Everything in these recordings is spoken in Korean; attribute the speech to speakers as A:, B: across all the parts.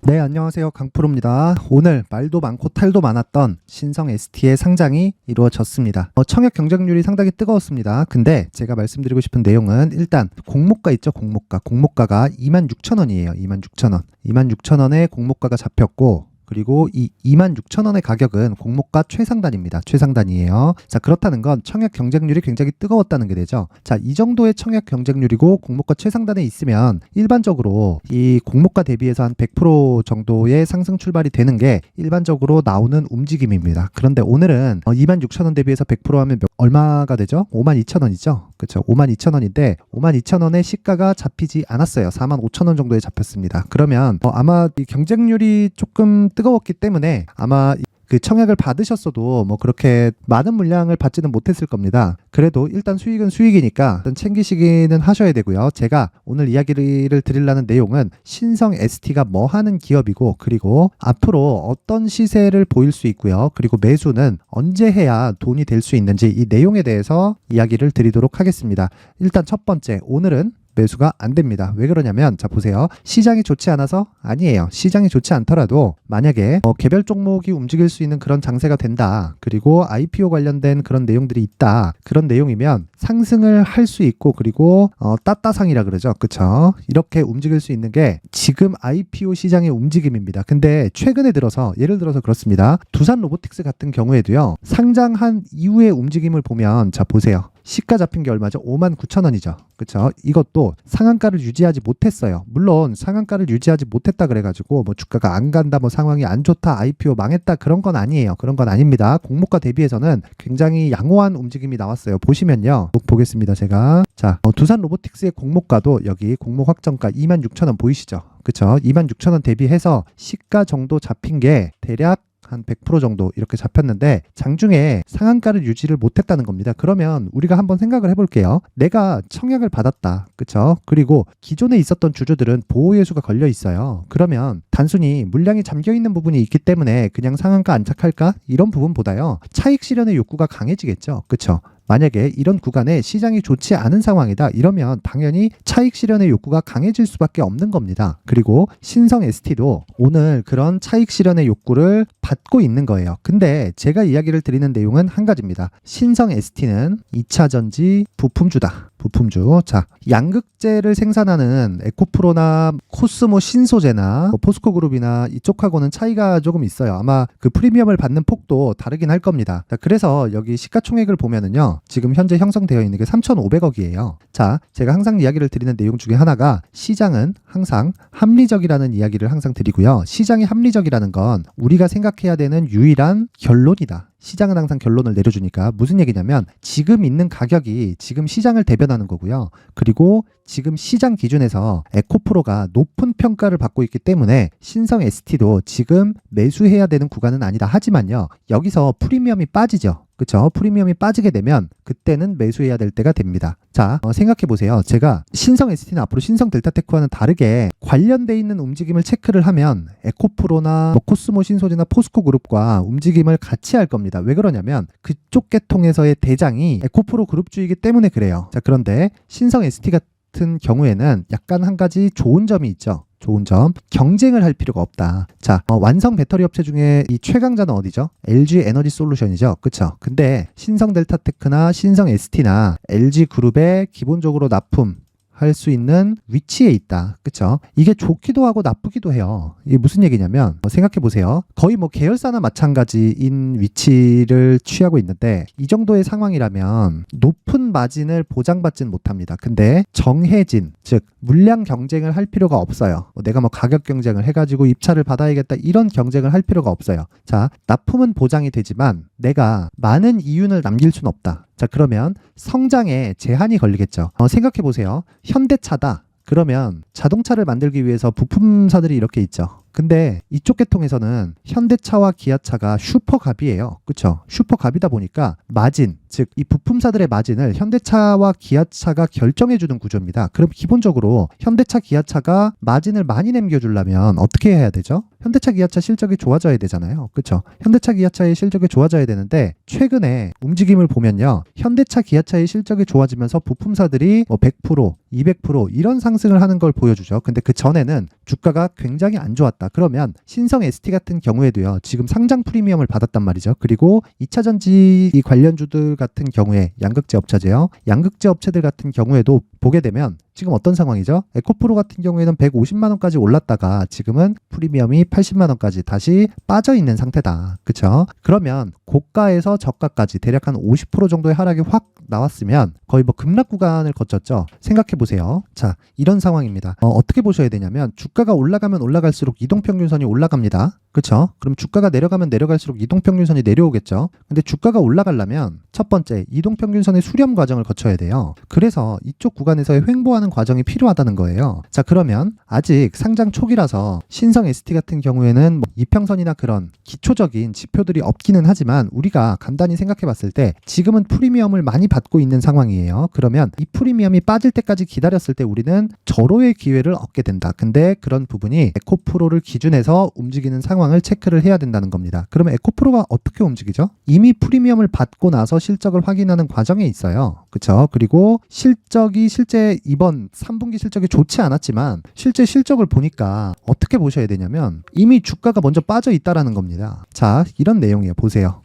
A: 네, 안녕하세요. 강프로입니다. 오늘 말도 많고 탈도 많았던 신성 ST의 상장이 이루어졌습니다. 청약 경쟁률이 상당히 뜨거웠습니다. 근데 제가 말씀드리고 싶은 내용은 일단 공모가 있죠, 공모가. 공모가가 26,000원이에요. 26,000원. 26,000원에 공모가가 잡혔고, 그리고 이 26,000원의 가격은 공모가 최상단입니다. 최상단이에요. 자, 그렇다는 건 청약 경쟁률이 굉장히 뜨거웠다는 게 되죠. 자, 이 정도의 청약 경쟁률이고 공모가 최상단에 있으면 일반적으로 이 공모가 대비해서 한 100% 정도의 상승 출발이 되는 게 일반적으로 나오는 움직임입니다. 그런데 오늘은 26,000원 대비해서 100% 하면 얼마가 되죠? 52,000원이죠. 그렇죠. 52,000원인데 52,000원의 시가가 잡히지 않았어요. 45,000원 정도에 잡혔습니다. 그러면 아마 이 경쟁률이 조금 뜨거웠기 때문에 아마 그 청약을 받으셨어도 뭐 그렇게 많은 물량을 받지는 못했을 겁니다. 그래도 일단 수익은 수익이니까 일단 챙기시기는 하셔야 되고요. 제가 오늘 이야기를 드리려는 내용은 신성 ST가 뭐 하는 기업이고, 그리고 앞으로 어떤 시세를 보일 수 있고요. 그리고 매수는 언제 해야 돈이 될 수 있는지 이 내용에 대해서 이야기를 드리도록 하겠습니다. 일단 첫 번째, 오늘은 매수가 안 됩니다. 왜 그러냐면, 자 보세요. 시장이 좋지 않아서? 아니에요. 시장이 좋지 않더라도 만약에 개별 종목이 움직일 수 있는 그런 장세가 된다, 그리고 IPO 관련된 그런 내용들이 있다, 그런 내용이면 상승을 할 수 있고, 그리고 따따상이라 그러죠. 그쵸? 이렇게 움직일 수 있는 게 지금 IPO 시장의 움직임입니다. 근데 최근에 들어서, 예를 들어서 그렇습니다. 두산 로보틱스 같은 경우에도요, 상장한 이후의 움직임을 보면, 자 보세요. 시가 잡힌 게 얼마죠? 59,000원이죠. 그쵸? 이것도 상한가를 유지하지 못했어요. 물론 상한가를 유지하지 못했다 그래가지고 뭐 주가가 안 간다, 뭐 상황이 안 좋다, IPO 망했다, 그런 건 아니에요. 그런 건 아닙니다. 공모가 대비해서는 굉장히 양호한 움직임이 나왔어요. 보시면요. 보겠습니다. 제가. 자, 두산 로보틱스의 공모가도 여기 공모 확정가 26,000원 보이시죠? 그쵸? 26,000원 대비해서 시가 정도 잡힌 게 대략 한 100% 정도 이렇게 잡혔는데 장중에 상한가를 유지를 못했다는 겁니다. 그러면 우리가 한번 생각을 해볼게요. 내가 청약을 받았다. 그쵸? 그리고 기존에 있었던 주주들은 보호예수가 걸려 있어요. 그러면 단순히 물량이 잠겨있는 부분이 있기 때문에 그냥 상한가 안착할까? 이런 부분보다요, 차익 실현의 욕구가 강해지겠죠. 그쵸? 만약에 이런 구간에 시장이 좋지 않은 상황이다, 이러면 당연히 차익 실현의 욕구가 강해질 수밖에 없는 겁니다. 그리고 신성 ST도 오늘 그런 차익 실현의 욕구를 받고 있는 거예요. 근데 제가 이야기를 드리는 내용은 한 가지입니다. 신성 ST는 2차전지 부품주다. 부품주. 자, 양극재를 생산하는 에코프로나 코스모 신소재나 포스코그룹이나 이쪽하고는 차이가 조금 있어요. 아마 그 프리미엄을 받는 폭도 다르긴 할 겁니다. 자, 그래서 여기 시가총액을 보면은요, 지금 현재 형성되어 있는 게 3,500억이에요. 자, 제가 항상 이야기를 드리는 내용 중에 하나가, 시장은 항상 합리적이라는 이야기를 항상 드리고요. 시장이 합리적이라는 건 우리가 생각해야 되는 유일한 결론이다. 시장은 항상 결론을 내려주니까. 무슨 얘기냐면, 지금 있는 가격이 지금 시장을 대변하는 거고요. 그리고 지금 시장 기준에서 에코프로가 높은 평가를 받고 있기 때문에 신성 ST도 지금 매수해야 되는 구간은 아니다. 하지만요, 여기서 프리미엄이 빠지죠. 그쵸? 프리미엄이 빠지게 되면 그때는 매수해야 될 때가 됩니다. 자, 생각해 보세요. 제가 신성 ST는 앞으로 신성 델타테크와는 다르게 관련돼 있는 움직임을 체크를 하면 에코프로나 코스모 신소재나 포스코 그룹과 움직임을 같이 할 겁니다. 왜 그러냐면 그쪽 계통에서의 대장이 에코프로 그룹주이기 때문에 그래요. 자, 그런데 신성 ST 같은 경우에는 약간 한 가지 좋은 점이 있죠. 좋은 점, 경쟁을 할 필요가 없다. 자, 완성 배터리 업체 중에 이 최강자는 어디죠? LG 에너지 솔루션이죠. 그쵸? 근데 신성 델타테크나 신성 ST나 LG 그룹에 기본적으로 납품 할 수 있는 위치에 있다. 그쵸? 이게 좋기도 하고 나쁘기도 해요. 이게 무슨 얘기냐면, 생각해 보세요. 거의 뭐 계열사나 마찬가지인 위치를 취하고 있는데, 이 정도의 상황이라면 높은 마진을 보장받진 못합니다. 근데 정해진, 즉 물량 경쟁을 할 필요가 없어요. 내가 뭐 가격 경쟁을 해가지고 입찰을 받아야겠다, 이런 경쟁을 할 필요가 없어요. 자, 납품은 보장이 되지만 내가 많은 이윤을 남길 순 없다. 자, 그러면 성장에 제한이 걸리겠죠. 생각해 보세요. 현대차다. 그러면 자동차를 만들기 위해서 부품사들이 이렇게 있죠. 근데 이쪽 계통에서는 현대차와 기아차가 슈퍼갑이에요. 그쵸? 슈퍼갑이다 보니까 마진, 즉 이 부품사들의 마진을 현대차와 기아차가 결정해주는 구조입니다. 그럼 기본적으로 현대차, 기아차가 마진을 많이 남겨주려면 어떻게 해야 되죠? 현대차, 기아차 실적이 좋아져야 되잖아요. 그쵸? 현대차, 기아차의 실적이 좋아져야 되는데, 최근에 움직임을 보면요, 현대차, 기아차의 실적이 좋아지면서 부품사들이 뭐 100%, 200% 이런 상승을 하는 걸 보여주죠. 근데 그 전에는 주가가 굉장히 안 좋았다. 그러면 신성 ST 같은 경우에도요. 지금 상장 프리미엄을 받았단 말이죠. 그리고 2차전지 관련주들 같은 경우에 양극재 업체제요. 양극재 업체들 같은 경우에도 보게 되면 지금 어떤 상황이죠? 에코프로 같은 경우에는 150만 원까지 올랐다가 지금은 프리미엄이 80만 원까지 다시 빠져 있는 상태다. 그렇죠? 그러면 고가에서 저가까지 대략 한 50% 정도의 하락이 확 나왔으면 거의 뭐 급락 구간을 거쳤죠. 생각해 보세요. 자, 이런 상황입니다. 어떻게 보셔야 되냐면 주가가 올라가면 올라갈수록 이동평균선이 올라갑니다. 그렇죠? 그럼 주가가 내려가면 내려갈수록 이동평균선이 내려오겠죠. 근데 주가가 올라가려면 첫 번째 이동평균선의 수렴 과정을 거쳐야 돼요. 그래서 이쪽 구간에서의 횡보하는 과정이 필요하다는 거예요. 자, 그러면 아직 상장 초기라서 신성 ST 같은 경우에는 뭐 이평선이나 그런 기초적인 지표들이 없기는 하지만 우리가 간단히 생각해 봤을 때 지금은 프리미엄을 많이 받고 있는 상황이에요. 그러면 이 프리미엄이 빠질 때까지 기다렸을 때 우리는 절호의 기회를 얻게 된다. 근데 그런 부분이 에코프로를 기준해서 움직이는 상황을 체크를 해야 된다는 겁니다. 그러면 에코프로가 어떻게 움직이죠? 이미 프리미엄을 받고 나서 실적을 확인하는 과정에 있어요. 그렇죠? 그리고 실적이 실제 이번 3분기 실적이 좋지 않았지만 실제 실적을 보니까 어떻게 보셔야 되냐면 이미 주가가 먼저 빠져 있다라는 겁니다. 자, 이런 내용이에요. 보세요.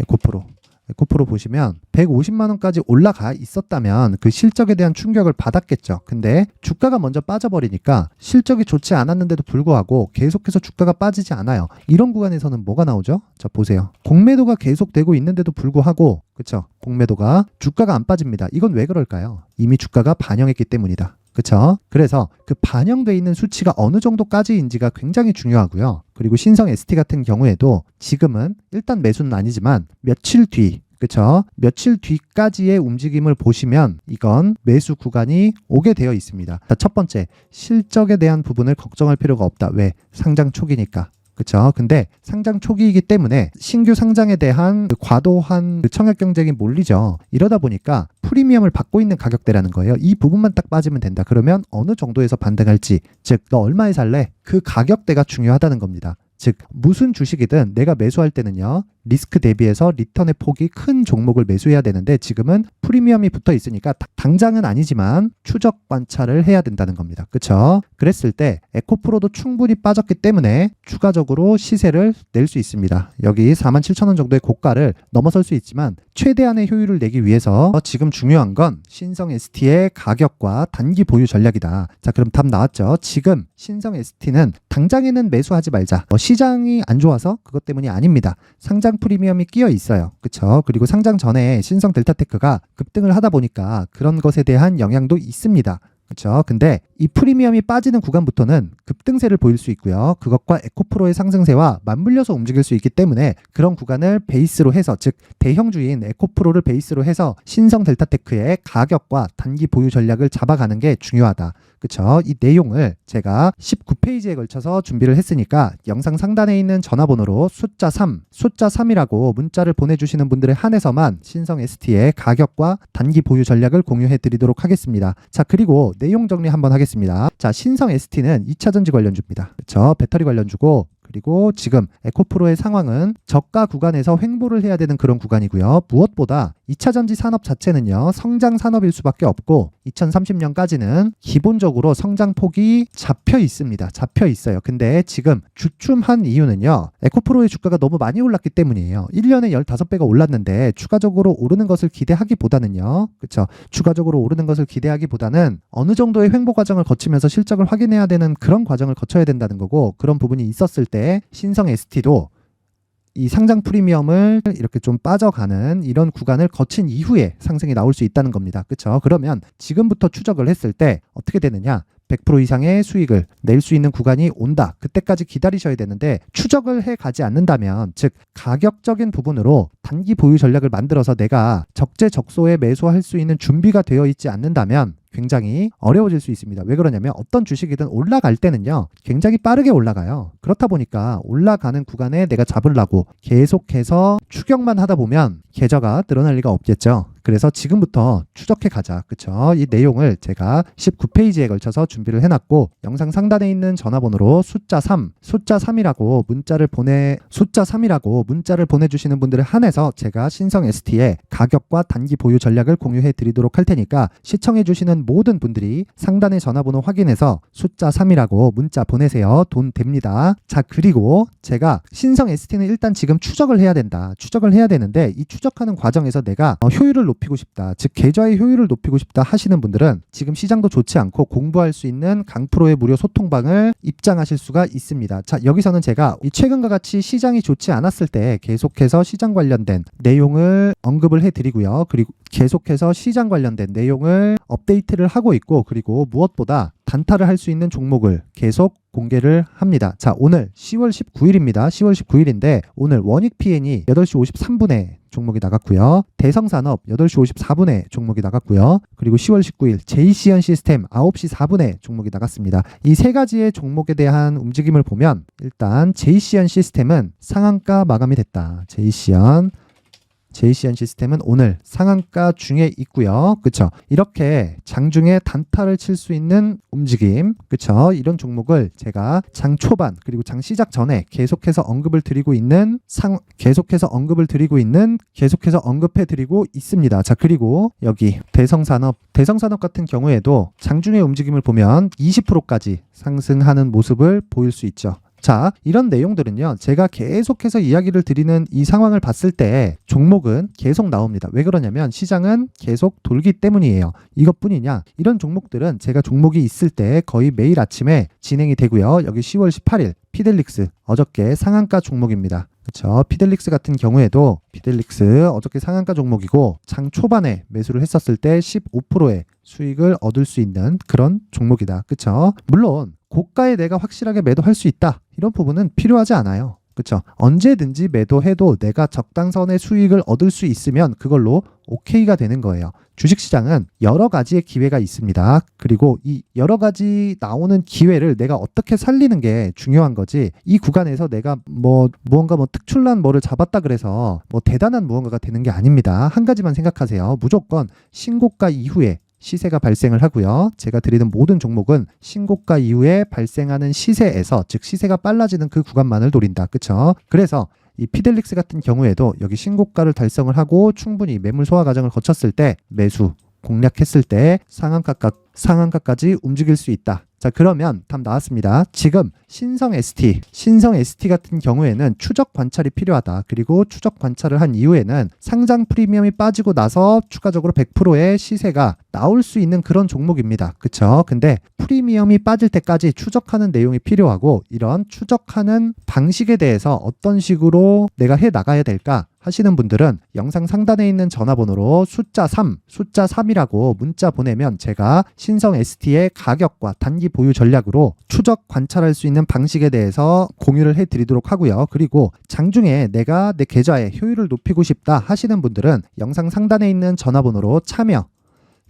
A: 에코프로 보시면 150만 원까지 올라가 있었다면 그 실적에 대한 충격을 받았겠죠. 근데 주가가 먼저 빠져버리니까 실적이 좋지 않았는데도 불구하고 계속해서 주가가 빠지지 않아요. 이런 구간에서는 뭐가 나오죠? 자, 보세요. 공매도가 계속되고 있는데도 불구하고 그렇죠? 공매도가 주가가 안 빠집니다. 이건 왜 그럴까요? 이미 주가가 반영했기 때문이다. 그렇죠? 그래서 그 반영돼 있는 수치가 어느 정도까지인지가 굉장히 중요하고요. 그리고 신성 ST 같은 경우에도 지금은 일단 매수는 아니지만 며칠 뒤 그렇죠? 며칠 뒤까지의 움직임을 보시면 이건 매수 구간이 오게 되어 있습니다. 자, 첫 번째, 실적에 대한 부분을 걱정할 필요가 없다. 왜? 상장 초기니까. 그렇죠. 근데 상장 초기이기 때문에 신규 상장에 대한 과도한 청약 경쟁이 몰리죠. 이러다 보니까 프리미엄을 받고 있는 가격대라는 거예요. 이 부분만 딱 빠지면 된다. 그러면 어느 정도에서 반등할지, 즉 너 얼마에 살래? 그 가격대가 중요하다는 겁니다. 즉 무슨 주식이든 내가 매수할 때는요. 리스크 대비해서 리턴의 폭이 큰 종목을 매수해야 되는데 지금은 프리미엄이 붙어 있으니까 당장은 아니지만 추적 관찰을 해야 된다는 겁니다. 그렇죠? 그랬을 때 에코프로도 충분히 빠졌기 때문에 추가적으로 시세를 낼 수 있습니다. 여기 47,000원 정도의 고가를 넘어설 수 있지만 최대한의 효율을 내기 위해서 지금 중요한 건 신성 ST의 가격과 단기 보유 전략이다. 자, 그럼 답 나왔죠? 지금 신성 ST는 당장에는 매수하지 말자. 시장이 안 좋아서 그것 때문이 아닙니다. 상장 프리미엄이 끼어 있어요. 그렇죠? 그리고 상장 전에 신성 델타테크가 급등을 하다 보니까 그런 것에 대한 영향도 있습니다. 그렇죠? 근데 이 프리미엄이 빠지는 구간부터는 급등세를 보일 수 있고요. 그것과 에코프로의 상승세와 맞물려서 움직일 수 있기 때문에 그런 구간을 베이스로 해서 즉 대형주인 에코프로를 베이스로 해서 신성 델타테크의 가격과 단기 보유 전략을 잡아가는 게 중요하다. 그렇죠? 이 내용을 제가 19페이지에 걸쳐서 준비를 했으니까 영상 상단에 있는 전화번호로 숫자 3이라고 문자를 보내주시는 분들에 한해서만 신성 ST의 가격과 단기 보유 전략을 공유해 드리도록 하겠습니다. 자, 그리고 내용 정리 한번 하겠습니다. 자, 신성 ST는 2차전지 관련주입니다. 그렇죠? 배터리 관련주고 그리고 지금 에코프로의 상황은 저가 구간에서 횡보를 해야 되는 그런 구간이고요. 무엇보다 2차전지 산업 자체는요. 성장 산업일 수밖에 없고 2030년까지는 기본적으로 성장폭이 잡혀 있습니다. 잡혀 있어요. 근데 지금 주춤한 이유는요. 에코프로의 주가가 너무 많이 올랐기 때문이에요. 1년에 15배가 올랐는데 추가적으로 오르는 것을 기대하기보다는요. 그렇죠? 추가적으로 오르는 것을 기대하기보다는 어느 정도의 횡보 과정을 거치면서 실적을 확인해야 되는 그런 과정을 거쳐야 된다는 거고 그런 부분이 있었을 때 신성 ST도 이 상장 프리미엄을 이렇게 좀 빠져가는 이런 구간을 거친 이후에 상승이 나올 수 있다는 겁니다. 그렇죠? 그러면 지금부터 추적을 했을 때 어떻게 되느냐? 100% 이상의 수익을 낼 수 있는 구간이 온다. 그때까지 기다리셔야 되는데 추적을 해 가지 않는다면 즉 가격적인 부분으로 단기 보유 전략을 만들어서 내가 적재적소에 매수할 수 있는 준비가 되어 있지 않는다면 굉장히 어려워질 수 있습니다. 왜 그러냐면 어떤 주식이든 올라갈 때는요. 굉장히 빠르게 올라가요. 그렇다 보니까 올라가는 구간에 내가 잡으려고 계속해서 추격만 하다 보면 계좌가 늘어날 리가 없겠죠. 그래서 지금부터 추적해 가자. 그쵸? 이 내용을 제가 19페이지에 걸쳐서 준비를 해놨고 영상 상단에 있는 전화번호로 숫자 3이라고 문자를 보내주시는 분들을 한해서 제가 신성 ST의 가격과 단기 보유 전략을 공유해 드리도록 할 테니까 시청해 주시는 모든 분들이 상단의 전화번호 확인해서 숫자 3이라고 문자 보내세요. 돈 됩니다. 자, 그리고 제가 신성 ST는 일단 지금 추적을 해야 된다. 추적을 해야 되는데 이 추적하는 과정에서 내가 효율을 높이고 싶다. 즉 계좌의 효율을 높이고 싶다 하시는 분들은 지금 시장도 좋지 않고 공부할 수 있는 강프로의 무료 소통방을 입장하실 수가 있습니다. 자, 여기서는 제가 최근과 같이 시장이 좋지 않았을 때 계속해서 시장 관련된 내용을 언급을 해드리고요. 그리고 계속해서 시장 관련된 내용을 업데이트를 하고 있고 그리고 무엇보다 단타를 할 수 있는 종목을 계속 공개를 합니다. 자, 오늘 10월 19일입니다. 10월 19일인데 오늘 원익 PN이 8시 53분에 종목이 나갔고요. 대성산업 8시 54분에 종목이 나갔고요. 그리고 10월 19일 JCN 시스템 9시 4분에 종목이 나갔습니다. 이 세 가지의 종목에 대한 움직임을 보면 일단 JCN 시스템은 상한가 마감이 됐다. JCN 시스템은 오늘 상한가 중에 있고요. 그쵸? 이렇게 장중에 단타를 칠 수 있는 움직임, 그쵸? 이런 종목을 제가 장 초반 그리고 장 시작 전에 계속해서 언급해 드리고 있습니다. 자, 그리고 여기 대성산업 같은 경우에도 장중의 움직임을 보면 20%까지 상승하는 모습을 보일 수 있죠. 자, 이런 내용들은요, 제가 계속해서 이야기를 드리는 이 상황을 봤을 때 종목은 계속 나옵니다. 왜 그러냐면 시장은 계속 돌기 때문이에요. 이것뿐이냐? 이런 종목들은 제가 종목이 있을 때 거의 매일 아침에 진행이 되고요. 여기 10월 18일 피델릭스 어저께 상한가 종목입니다. 그렇죠. 피델릭스 같은 경우에도 어저께 상한가 종목이고 장 초반에 매수를 했었을 때 15%의 수익을 얻을 수 있는 그런 종목이다. 그렇죠. 물론 고가에 내가 확실하게 매도할 수 있다. 이런 부분은 필요하지 않아요. 그렇죠. 언제든지 매도해도 내가 적당선의 수익을 얻을 수 있으면 그걸로 오케이가 되는 거예요. 주식시장은 여러 가지의 기회가 있습니다. 그리고 이 여러 가지 나오는 기회를 내가 어떻게 살리는 게 중요한 거지, 이 구간에서 내가 무언가 특출난 뭐를 잡았다 그래서 대단한 무언가가 되는 게 아닙니다. 한 가지만 생각하세요. 무조건 신고가 이후에 시세가 발생을 하고요. 제가 드리는 모든 종목은 신고가 이후에 발생하는 시세에서, 즉 시세가 빨라지는 그 구간만을 노린다. 그쵸? 그래서 이 피델릭스 같은 경우에도 여기 신고가를 달성을 하고 충분히 매물 소화 과정을 거쳤을 때 매수 공략했을 때 상한가까지 움직일 수 있다. 자, 그러면 답 나왔습니다. 지금 신성 ST 같은 경우에는 추적 관찰이 필요하다. 그리고 추적 관찰을 한 이후에는 상장 프리미엄이 빠지고 나서 추가적으로 100%의 시세가 나올 수 있는 그런 종목입니다. 그쵸? 근데 프리미엄이 빠질 때까지 추적하는 내용이 필요하고, 이런 추적하는 방식에 대해서 어떤 식으로 내가 해 나가야 될까 하시는 분들은 영상 상단에 있는 전화번호로 숫자 3이라고 문자 보내면 제가 신성 ST의 가격과 단기 보유 전략으로 추적 관찰할 수 있는 방식에 대해서 공유를 해드리도록 하고요. 그리고 장중에 내가 내 계좌의 효율을 높이고 싶다 하시는 분들은 영상 상단에 있는 전화번호로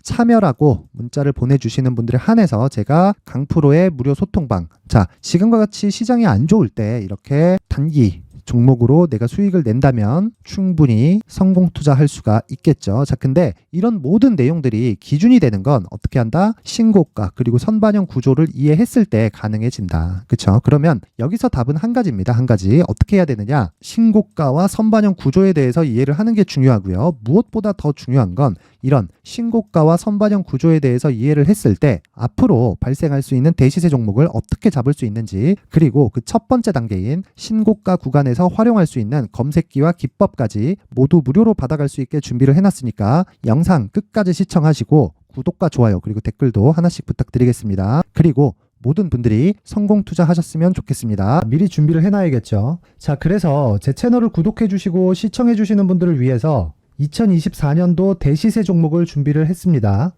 A: 참여라고 문자를 보내주시는 분들에 한해서 제가 강프로의 무료 소통방, 자, 지금과 같이 시장이 안 좋을 때 이렇게 단기 종목으로 내가 수익을 낸다면 충분히 성공 투자할 수가 있겠죠. 자, 근데 이런 모든 내용들이 기준이 되는 건 어떻게 한다? 신고가 그리고 선반영 구조를 이해했을 때 가능해진다. 그렇죠? 그러면 여기서 답은 한 가지입니다. 한 가지. 어떻게 해야 되느냐? 신고가와 선반영 구조에 대해서 이해를 하는 게 중요하고요. 무엇보다 더 중요한 건 이런 신고가와 선반영 구조에 대해서 이해를 했을 때 앞으로 발생할 수 있는 대시세 종목을 어떻게 잡을 수 있는지, 그리고 그 첫 번째 단계인 신고가 구간에서 활용할 수 있는 검색기와 기법까지 모두 무료로 받아갈 수 있게 준비를 해놨으니까 영상 끝까지 시청하시고 구독과 좋아요 그리고 댓글도 하나씩 부탁드리겠습니다. 그리고 모든 분들이 성공 투자하셨으면 좋겠습니다. 미리 준비를 해놔야겠죠. 자, 그래서 제 채널을 구독해주시고 시청해주시는 분들을 위해서 2024년도 대시세 종목을 준비를 했습니다.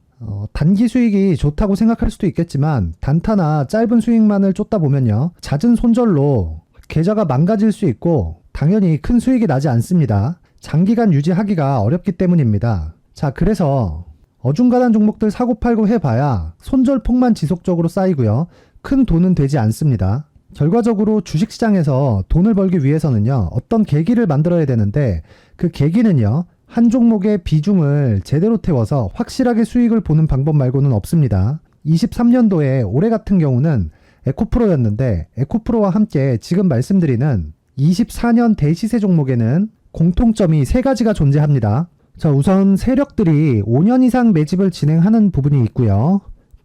A: 단기 수익이 좋다고 생각할 수도 있겠지만 단타나 짧은 수익만을 쫓다 보면요, 잦은 손절로 계좌가 망가질 수 있고 당연히 큰 수익이 나지 않습니다. 장기간 유지하기가 어렵기 때문입니다. 자, 그래서 어중간한 종목들 사고 팔고 해봐야 손절폭만 지속적으로 쌓이고요, 큰 돈은 되지 않습니다. 결과적으로 주식시장에서 돈을 벌기 위해서는요, 어떤 계기를 만들어야 되는데 그 계기는요, 한 종목의 비중을 제대로 태워서 확실하게 수익을 보는 방법 말고는 없습니다. 23년도에 올해 같은 경우는 에코프로였는데 에코프로와 함께 지금 말씀드리는 24년 대시세 종목에는 공통점이 3가지가 존재합니다. 자, 우선 세력들이 5년 이상 매집을 진행하는 부분이 있고요.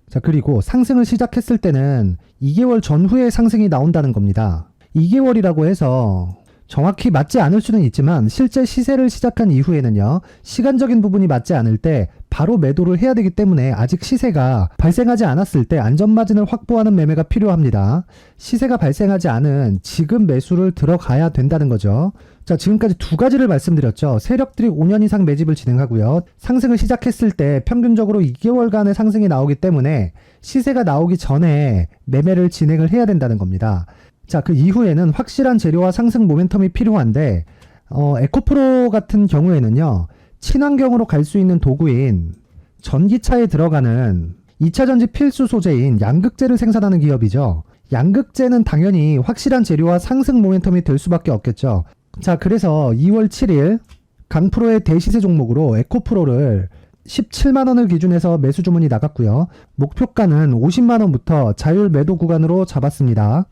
A: 자, 그리고 상승을 시작했을 때는 2개월 전후에 상승이 나온다는 겁니다. 2개월이라고 해서 정확히 맞지 않을 수는 있지만 실제 시세를 시작한 이후에는요, 시간적인 부분이 맞지 않을 때 바로 매도를 해야 되기 때문에 아직 시세가 발생하지 않았을 때 안전마진을 확보하는 매매가 필요합니다. 시세가 발생하지 않은 지금 매수를 들어가야 된다는 거죠. 자, 지금까지 2가지를 말씀드렸죠. 세력들이 5년 이상 매집을 진행하고요. 상승을 시작했을 때 평균적으로 2개월간의 상승이 나오기 때문에 시세가 나오기 전에 매매를 진행을 해야 된다는 겁니다. 자, 그 이후에는 확실한 재료와 상승 모멘텀이 필요한데 에코프로 같은 경우에는요, 친환경으로 갈 수 있는 도구인 전기차에 들어가는 2차전지 필수 소재인 양극재를 생산하는 기업이죠. 양극재는 당연히 확실한 재료와 상승 모멘텀이 될 수밖에 없겠죠. 자, 그래서 2월 7일 강프로의 대시세 종목으로 에코프로를 17만원을 기준해서 매수 주문이 나갔고요. 목표가는 50만원부터 자율 매도 구간으로 잡았습니다.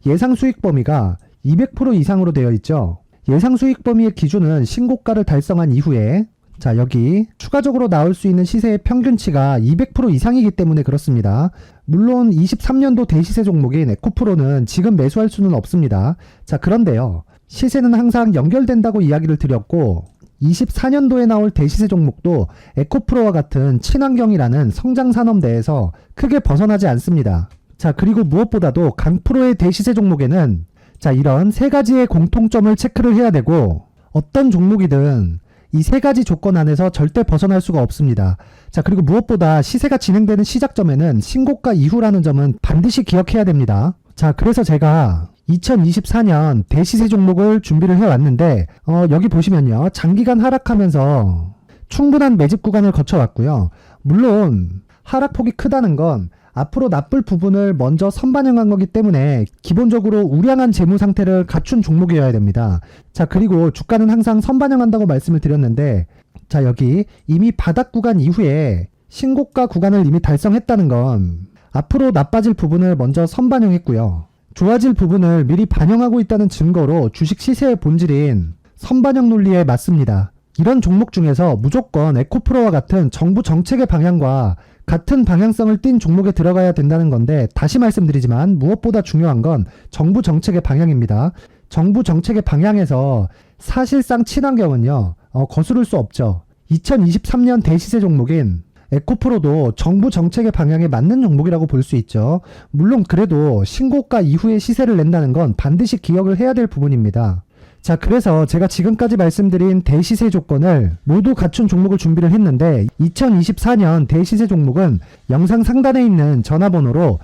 A: 예상 수익 범위가 200% 이상으로 되어 있죠. 예상 수익 범위의 기준은 신고가를 달성한 이후에, 자, 여기 추가적으로 나올 수 있는 시세의 평균치가 200% 이상이기 때문에 그렇습니다. 물론 23년도 대시세 종목인 에코프로는 지금 매수할 수는 없습니다. 자, 그런데요, 시세는 항상 연결된다고 이야기를 드렸고 24년도에 나올 대시세 종목도 에코프로와 같은 친환경이라는 성장산업대에서 크게 벗어나지 않습니다. 자, 그리고 무엇보다도 강프로의 대시세 종목에는 자, 이런 3가지의 공통점을 체크를 해야 되고 어떤 종목이든 이 3가지 조건 안에서 절대 벗어날 수가 없습니다. 자, 그리고 무엇보다 시세가 진행되는 시작점에는 신고가 이후라는 점은 반드시 기억해야 됩니다. 자, 그래서 제가 2024년 대시세 종목을 준비를 해왔는데 여기 보시면요, 장기간 하락하면서 충분한 매집 구간을 거쳐왔고요. 물론 하락폭이 크다는 건 앞으로 나쁠 부분을 먼저 선반영한 거기 때문에 기본적으로 우량한 재무 상태를 갖춘 종목이어야 됩니다. 자, 그리고 주가는 항상 선반영한다고 말씀을 드렸는데, 자, 여기 이미 바닥 구간 이후에 신고가 구간을 이미 달성했다는 건 앞으로 나빠질 부분을 먼저 선반영했고요. 좋아질 부분을 미리 반영하고 있다는 증거로 주식 시세의 본질인 선반영 논리에 맞습니다. 이런 종목 중에서 무조건 에코프로와 같은 정부 정책의 방향과 같은 방향성을 띈 종목에 들어가야 된다는 건데, 다시 말씀드리지만 무엇보다 중요한 건 정부 정책의 방향입니다. 정부 정책의 방향에서 사실상 친환경은요, 거스를 수 없죠. 2023년 대시세 종목인 에코프로도 정부 정책의 방향에 맞는 종목이라고 볼 수 있죠. 물론 그래도 신고가 이후에 시세를 낸다는 건 반드시 기억을 해야 될 부분입니다. 자, 그래서 제가 지금까지 말씀드린 대시세 조건을 모두 갖춘 종목을 준비를 했는데, 2024년 대시세 종목은 영상 상단에 있는 전화번호로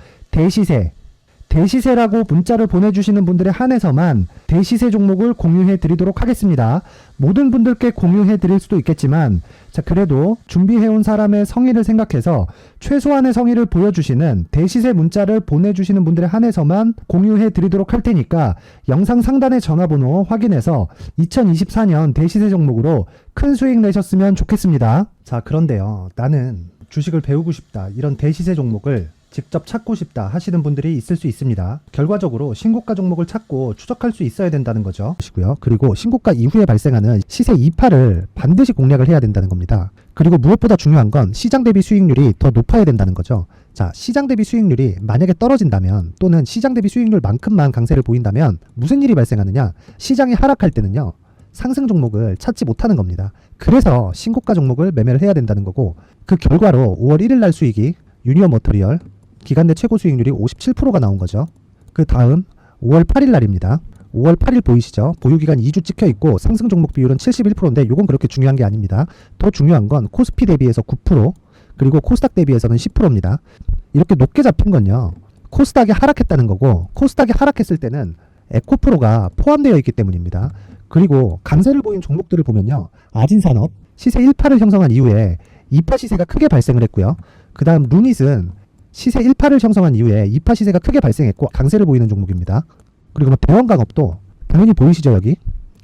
A: 대시세라고 문자를 보내주시는 분들에 한해서만 대시세 종목을 공유해 드리도록 하겠습니다. 모든 분들께 공유해 드릴 수도 있겠지만, 자, 그래도 준비해온 사람의 성의를 생각해서 최소한의 성의를 보여주시는 대시세 문자를 보내주시는 분들에 한해서만 공유해 드리도록 할 테니까 영상 상단의 전화번호 확인해서 2024년 대시세 종목으로 큰 수익 내셨으면 좋겠습니다. 자, 그런데요, 나는 주식을 배우고 싶다, 이런 대시세 종목을 직접 찾고 싶다 하시는 분들이 있을 수 있습니다. 결과적으로 신고가 종목을 찾고 추적할 수 있어야 된다는 거죠. 그리고 신고가 이후에 발생하는 시세 이파를 반드시 공략을 해야 된다는 겁니다. 그리고 무엇보다 중요한 건 시장 대비 수익률이 더 높아야 된다는 거죠. 자, 시장 대비 수익률이 만약에 떨어진다면, 또는 시장 대비 수익률만큼만 강세를 보인다면 무슨 일이 발생하느냐? 시장이 하락할 때는요, 상승 종목을 찾지 못하는 겁니다. 그래서 신고가 종목을 매매를 해야 된다는 거고, 그 결과로 5월 1일 날 수익이 유니온 머터리얼 기간 내 최고 수익률이 57%가 나온 거죠. 그 다음 5월 8일 날입니다. 5월 8일 보이시죠? 보유기간 2주 찍혀 있고 상승 종목 비율은 71%인데 이건 그렇게 중요한 게 아닙니다. 더 중요한 건 코스피 대비해서 9%, 그리고 코스닥 대비해서는 10%입니다. 이렇게 높게 잡힌 건요, 코스닥이 하락했다는 거고, 코스닥이 하락했을 때는 에코프로가 포함되어 있기 때문입니다. 그리고 강세를 보인 종목들을 보면요, 아진산업 시세 1파를 형성한 이후에 2파 시세가 크게 발생을 했고요. 그 다음 루닛은 시세 1파를 형성한 이후에 2파 시세가 크게 발생했고 강세를 보이는 종목입니다. 그리고 대원강업도 당연히 보이시죠? 여기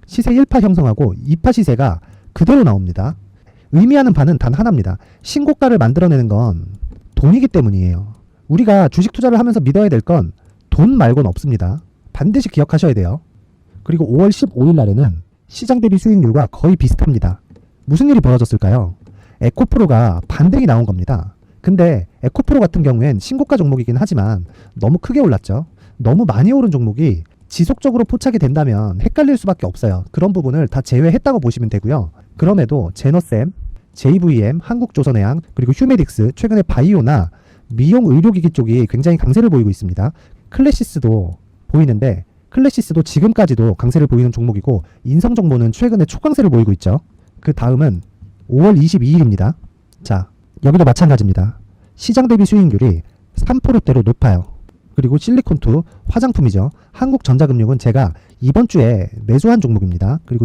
A: 시세 1파 형성하고 2파 시세가
B: 그대로 나옵니다. 의미하는 바는 단 하나입니다. 신고가를 만들어내는 건 돈이기 때문이에요. 우리가 주식 투자를 하면서 믿어야 될 건 돈 말고는 없습니다. 반드시 기억하셔야 돼요. 그리고 5월 15일 날에는 시장 대비 수익률과 거의 비슷합니다. 무슨 일이 벌어졌을까요? 에코프로가 반등이 나온 겁니다. 근데 에코프로 같은 경우엔 신고가 종목이긴 하지만 너무 크게 올랐죠. 너무 많이 오른 종목이 지속적으로 포착이 된다면 헷갈릴 수밖에 없어요. 그런 부분을 다 제외했다고 보시면 되고요. 그럼에도 제너셈, JVM, 한국조선해양, 그리고 휴메딕스, 최근에 바이오나 미용 의료기기 쪽이 굉장히 강세를 보이고 있습니다. 클래시스도 보이는데 클래시스도 지금까지도 강세를 보이는 종목이고 인성정보는 최근에 초강세를 보이고 있죠. 그 다음은 5월 22일입니다. 자, 여기도 마찬가지입니다. 시장 대비 수익률이 3%대로 높아요. 그리고 실리콘2 화장품이죠. 한국전자금융은 제가 이번 주에 매수한 종목입니다. 그리고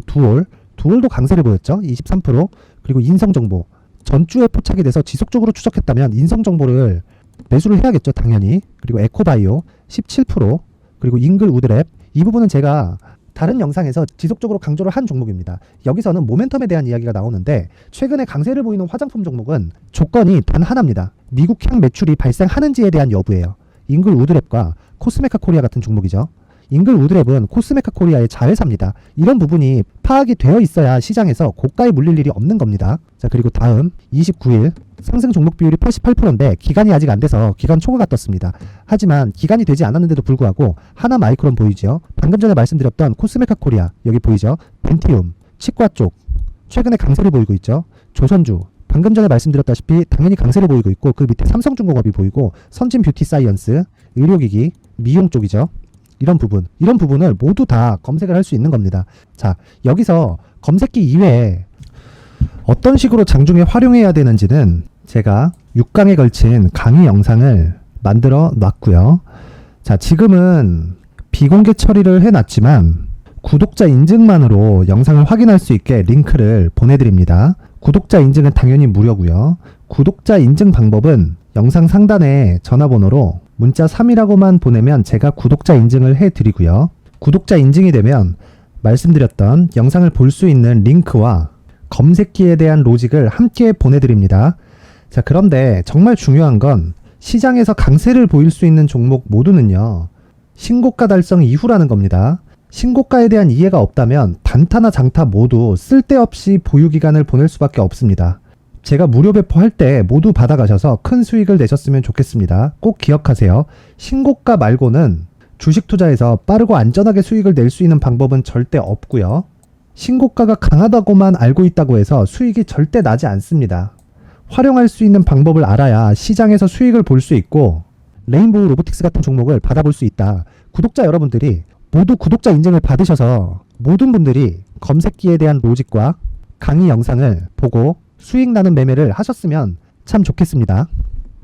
B: 두올도 강세를 보였죠. 23%. 그리고 인성정보 전주에 포착이 돼서 지속적으로 추적했다면 인성정보를 매수를 해야겠죠. 당연히. 그리고 에코바이오 17%. 그리고 잉글우드랩 이 부분은 제가 다른 영상에서 지속적으로 강조를 한 종목입니다. 여기서는 모멘텀에 대한 이야기가 나오는데 최근에 강세를 보이는 화장품 종목은 조건이 단 하나입니다. 미국향 매출이 발생하는지에 대한 여부예요. 잉글우드랩과 코스메카 코리아 같은 종목이죠. 잉글우드랩은 코스메카 코리아의 자회사입니다. 이런 부분이 파악이 되어 있어야 시장에서 고가에 물릴 일이 없는 겁니다. 자, 그리고 다음 29일 상승 종목 비율이 88%인데 기간이 아직 안 돼서 기간 초과가 떴습니다. 하지만 기간이 되지 않았는데도 불구하고 하나 마이크론 보이죠. 방금 전에 말씀드렸던 코스메카 코리아 여기 보이죠. 벤티움 치과 쪽 최근에 강세를 보이고 있죠. 조선주 방금 전에 말씀드렸다시피 당연히 강세를 보이고 있고 그 밑에 삼성중공업이 보이고 선진 뷰티 사이언스 의료기기 미용 쪽이죠. 이런 부분을 모두 다 검색을 할 수 있는 겁니다. 자, 여기서 검색기 이외에 어떤 식으로 장중에 활용해야 되는지는 제가 6강에 걸친 강의 영상을 만들어 놨고요. 자, 지금은 비공개 처리를 해놨지만 구독자 인증만으로 영상을 확인할 수 있게 링크를 보내드립니다. 구독자 인증은 당연히 무료고요. 구독자 인증 방법은 영상 상단에 전화번호로 문자 3이라고만 보내면 제가 구독자 인증을 해드리고요. 구독자 인증이 되면 말씀드렸던 영상을 볼 수 있는 링크와 검색기에 대한 로직을 함께 보내드립니다. 자, 그런데 정말 중요한 건 시장에서 강세를 보일 수 있는 종목 모두는요. 신고가 달성 이후라는 겁니다. 신고가에 대한 이해가 없다면 단타나 장타 모두 쓸데없이 보유기간을 보낼 수밖에 없습니다. 제가 무료 배포할 때 모두 받아가셔서 큰 수익을 내셨으면 좋겠습니다. 꼭 기억하세요. 신고가 말고는 주식 투자에서 빠르고 안전하게 수익을 낼 수 있는 방법은 절대 없고요. 신고가가 강하다고만 알고 있다고 해서 수익이 절대 나지 않습니다. 활용할 수 있는 방법을 알아야 시장에서 수익을 볼 수 있고 레인보우 로보틱스 같은 종목을 받아볼 수 있다. 구독자 여러분들이 모두 구독자 인증을 받으셔서 모든 분들이 검색기에 대한 로직과 강의 영상을 보고 수익 나는 매매를 하셨으면 참 좋겠습니다.